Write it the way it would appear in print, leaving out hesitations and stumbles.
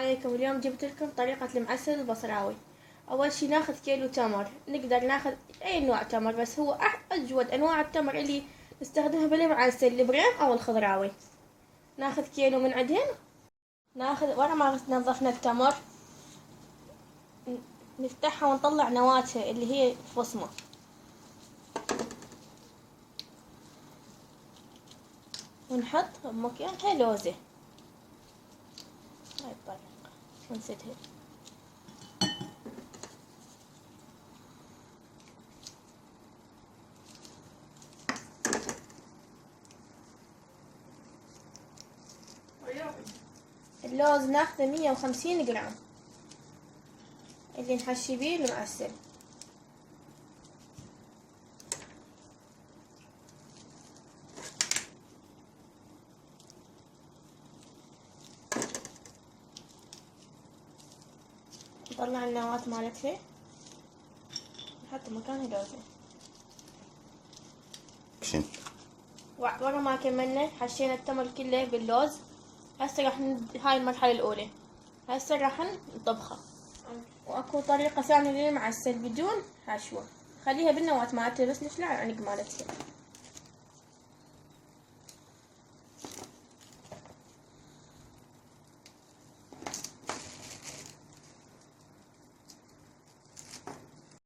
عليكم. اليوم جبت لكم طريقة المعسل البصراوي. أول شي ناخذ كيلو تمر، نقدر ناخذ أي نوع تمر، بس هو أجود أنواع التمر اللي نستخدمها بالمعسل البريم أو الخضراوي. ناخذ كيلو من عدين، ناخذ ورا ما نظفنا التمر نفتحها ونطلع نواتها اللي هي الفصمة، ونحط بمكانها لوزة. هاي الطريقة ونسدها. اللوز ناخذه 150 جرام اللي نحشي بيه المعسل. نطلع النواة مالتها نحط مكانها لوزة. ورا ما كملنا حشينا التمر كله باللوز. هسه راح هاي المرحلة الأولى. هسه راح نطبخها. واكو طريقة ثانية للمعسل بدون حشوة، خليها بالنواة مالتها بس نشلع العنق مالتها.